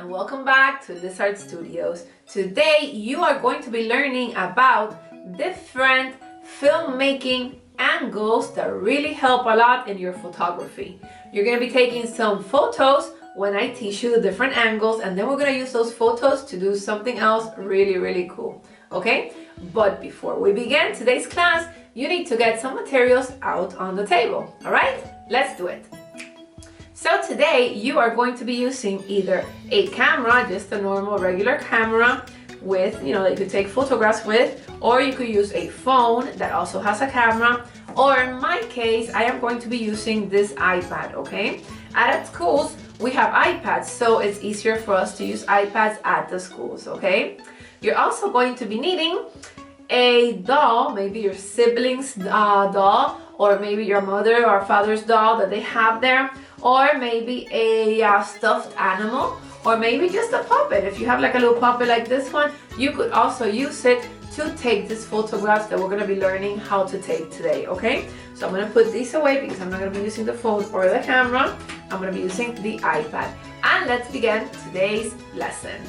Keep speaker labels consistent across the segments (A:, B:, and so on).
A: and welcome back to Lizard Studios. Today you are going to be learning about different filmmaking angles that really help a lot in your photography. You're going to be taking some photos when I teach you the different angles, and then we're going to use those photos to do something else really cool. Okay? But before we begin today's class, you need to get some materials out on the table. Alright? Let's do it. So today you are going to be using either a camera, just a normal regular camera with, that you could take photographs with, or you could use a phone that also has a camera, or in my case, I am going to be using this iPad, okay? At schools, we have iPads, so it's easier for us to use iPads at the schools, okay? You're also going to be needing a doll, maybe your sibling's doll, or maybe your mother or father's doll that they have there, or maybe a stuffed animal, or maybe just a puppet. If you have like a little puppet like this one, you could also use it to take these photographs that we're going to be learning how to take today, okay? So I'm going to put these away because I'm not going to be using the phone or the camera. I'm going to be using the iPad. And let's begin today's lesson.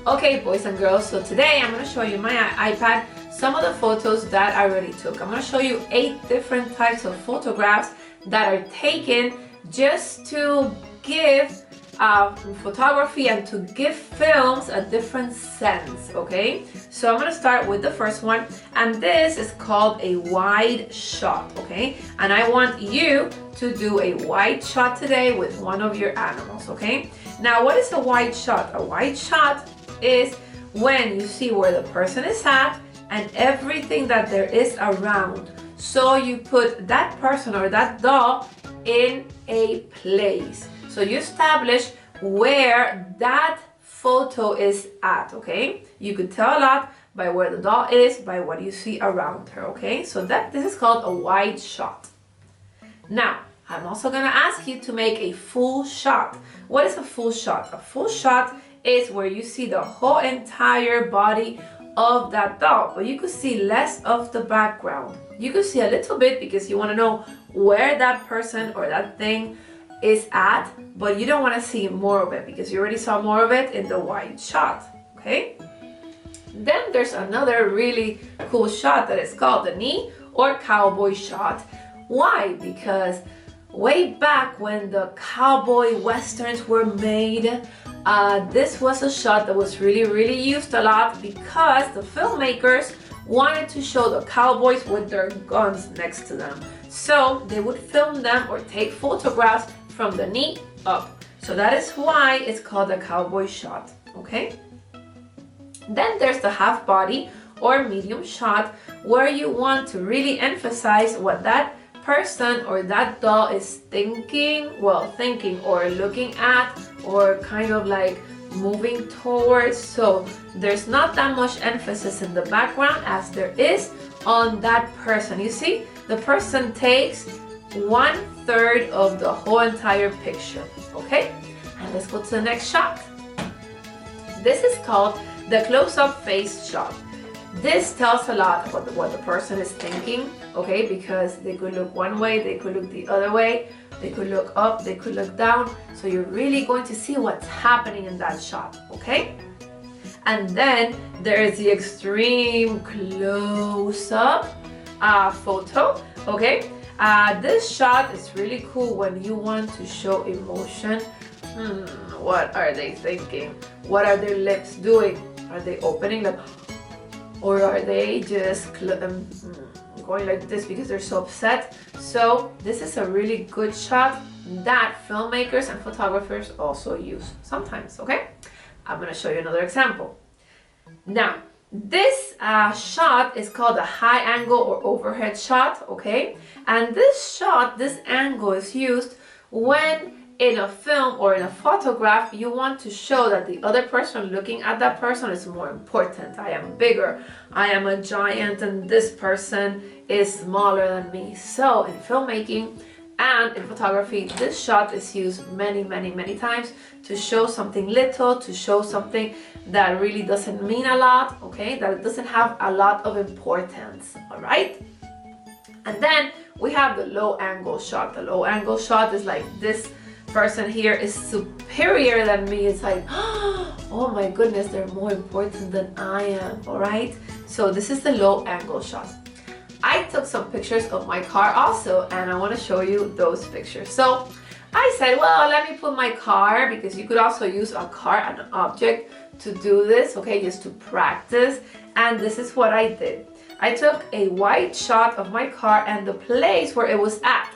A: Okay, boys and girls, so today I'm going to show you my iPad some of the photos that I already took. I'm going to show you 8 different types of photographs that are taken just to give photography and to give films a different sense, okay? So I'm going to start with the first one, and this is called a wide shot, okay? And I want you to do a wide shot today with one of your animals, okay? Now, what is a wide shot? A wide shot is when you see where the person is at and everything that there is around. So you put that person or that doll in a place. So you establish where that photo is at, okay? You could tell a lot by where the doll is, by what you see around her, okay? So this is called a wide shot. Now, I'm also gonna ask you to make a full shot. What is a full shot? A full shot is where you see the whole entire body of that doll, but you could see less of the background. You could see a little bit because you want to know where that person or that thing is at, but you don't want to see more of it because you already saw more of it in the wide shot, okay? Then there's another really cool shot that is called the knee or cowboy shot. Why? Because way back when the cowboy westerns were made, this was a shot that was really used a lot because the filmmakers wanted to show the cowboys with their guns next to them. So they would film them or take photographs from the knee up. So that is why it's called a cowboy shot, okay? Then there's the half body or medium shot where you want to really emphasize what that person or that doll is thinking or looking at or kind of like moving towards. So there's not that much emphasis in the background as there is on that person. You see, the person takes 1/3 of the whole entire picture, okay? And let's go to the next shot. This is called the close-up face shot. This tells a lot about what the person is thinking, okay? Because they could look one way, they could look the other way, they could look up, they could look down. So you're really going to see what's happening in that shot, okay? And then there is the extreme close-up photo, okay? This shot is really cool when you want to show emotion. What are they thinking? What are their lips doing? Are they opening like, or are they just going like this because they're so upset? So this is a really good shot that filmmakers and photographers also use sometimes, okay? I'm gonna show you another example. Now, this shot is called a high angle or overhead shot, okay? And this angle is used when in a film or in a photograph, you want to show that the other person looking at that person is more important. I am bigger, I am a giant, and this person is smaller than me. So in filmmaking and in photography, this shot is used many times to show something little, to show something that really doesn't mean a lot, okay? That it doesn't have a lot of importance, all right? And then we have the low angle shot. The low angle shot is like this person here is superior than me. It's like, oh my goodness, they're more important than I am, all right? So this is the low angle shot. I took some pictures of my car also, and I want to show you those pictures. So I said, well, let me put my car, because you could also use a car and an object to do this, okay, just to practice. And this is what I did. I took a wide shot of my car and the place where it was at.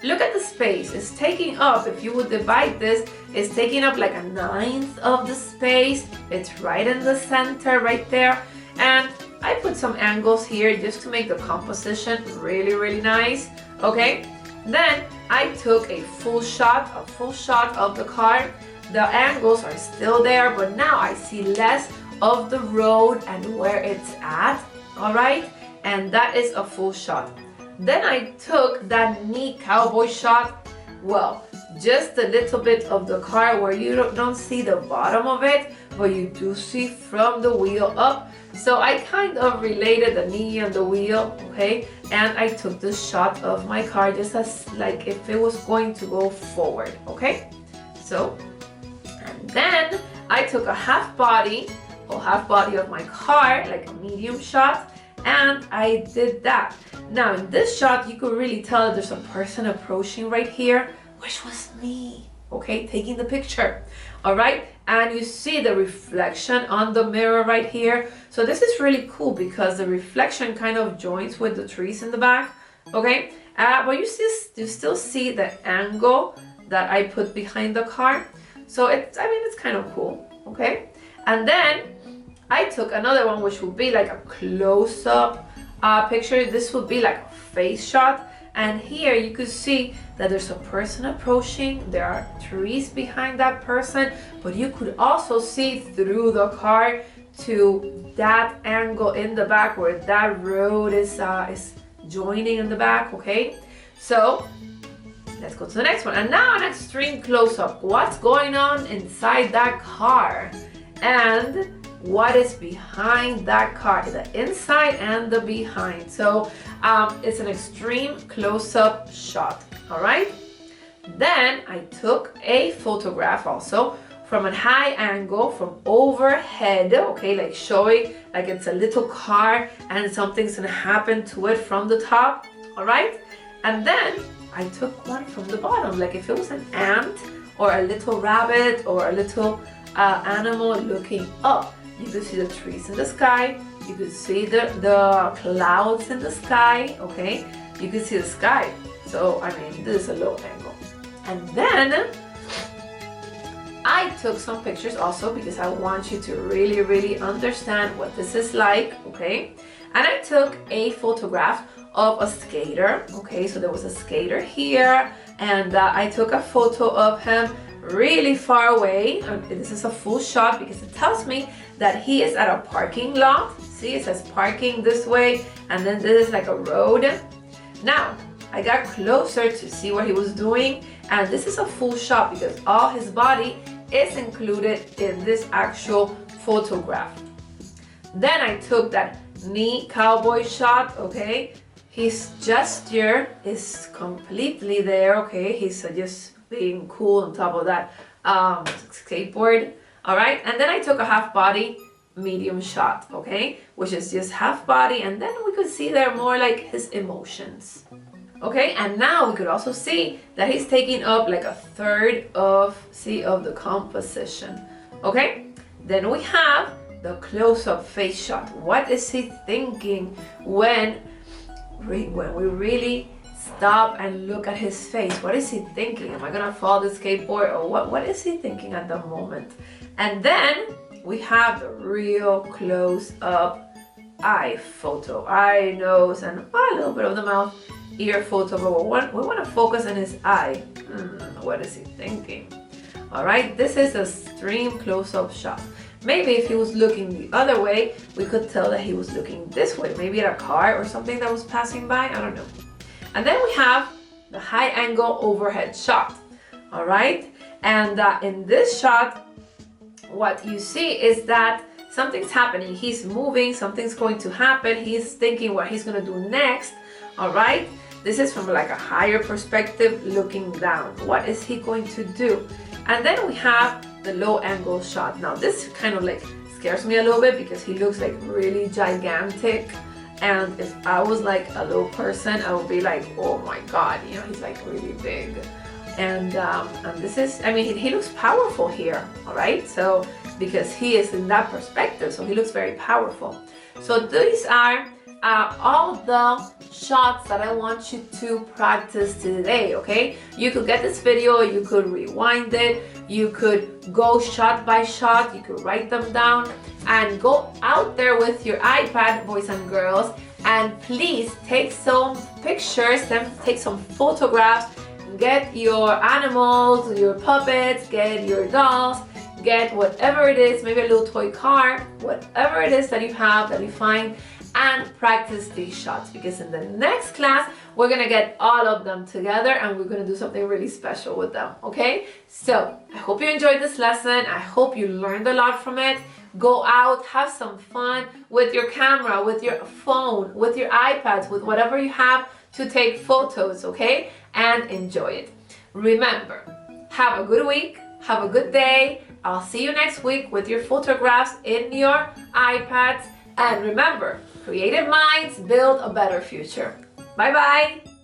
A: Look at the space. It's taking up, if you would divide this, it's taking up like 1/9 of the space. It's right in the center, right there. And I put some angles here just to make the composition really, really nice, okay? Then I took a full shot of the car. The angles are still there, but now I see less of the road and where it's at, all right? And that is a full shot. Then I took that neat cowboy shot, well, just a little bit of the car where you don't see the bottom of it, but you do see from the wheel up. So I kind of related the knee and the wheel, okay? And I took the shot of my car just as like if it was going to go forward, okay? So, and then I took a half body of my car, like a medium shot, and I did that. Now in this shot, you could really tell that there's a person approaching right here, which was me, okay, taking the picture, all right? And you see the reflection on the mirror right here. So this is really cool because the reflection kind of joins with the trees in the back, okay? But you still see the angle that I put behind the car. So it's kind of cool, okay? And then I took another one, which would be like a close-up picture. This would be like a face shot. And here you could see that there's a person approaching. There are trees behind that person, but you could also see through the car to that angle in the back where that road is joining in the back, okay? So let's go to the next one. And now an extreme close-up. What's going on inside that car? And what is behind that car, the inside and the behind. So it's an extreme close-up shot, all right? Then I took a photograph also from a high angle, from overhead, okay, like showing like it's a little car and something's gonna happen to it from the top, all right? And then I took one from the bottom, like if it was an ant or a little rabbit or a little animal looking up. You could see the trees in the sky. You could see the clouds in the sky, okay? You could see the sky. So, this is a low angle. And then I took some pictures also because I want you to really, really understand what this is like, okay? And I took a photograph of a skater, okay? So there was a skater here, and I took a photo of him really far away. This is a full shot because it tells me that he is at a parking lot. See, it says parking this way, and then this is like a road. Now, I got closer to see what he was doing, and this is a full shot because all his body is included in this actual photograph. Then I took that neat cowboy shot, okay? His gesture is completely there, okay? He's just being cool on top of that skateboard, all right? And then I took a half body medium shot, okay? Which is just half body, and then we could see there more like his emotions, okay? And now we could also see that he's taking up like a third of the composition, okay? Then we have the close-up face shot. What is he thinking when we really stop and look at his face? What is he thinking? Am I gonna fall the skateboard, or what is he thinking at the moment? And then we have the real close-up eye photo, eye, nose, and a little bit of the mouth, ear photo, but we want to focus on his eye. What is he thinking? All right, this is a extreme close-up shot. Maybe if he was looking the other way, we could tell that he was looking this way, maybe at a car or something that was passing by, I don't know. And then we have the high angle overhead shot, all right? And in this shot, what you see is that something's happening. He's moving, something's going to happen. He's thinking what he's gonna do next, all right? This is from like a higher perspective, looking down. What is he going to do? And then we have the low angle shot. Now this kind of like scares me a little bit because he looks like really gigantic. And if I was like a little person, I would be like, oh my God, you know, he's like really big. And this is, I mean, he looks powerful here, all right? So, because he is in that perspective, so he looks very powerful. So these are all the shots that I want you to practice today, okay? You could get this video, you could rewind it, you could go shot by shot, you could write them down, and go out there with your iPad, boys and girls, and please take some pictures, take some photographs, get your animals, your puppets, get your dolls, get whatever it is, maybe a little toy car, whatever it is that you have, that you find, and practice these shots, because in the next class we're gonna get all of them together and we're gonna do something really special with them, okay? So I hope you enjoyed this lesson. I hope you learned a lot from it. Go out, have some fun with your camera, with your phone, with your iPads, with whatever you have to take photos, okay? And enjoy it. Remember, have a good week, have a good day. I'll see you next week with your photographs in your iPads. And remember, creative minds build a better future. Bye-bye.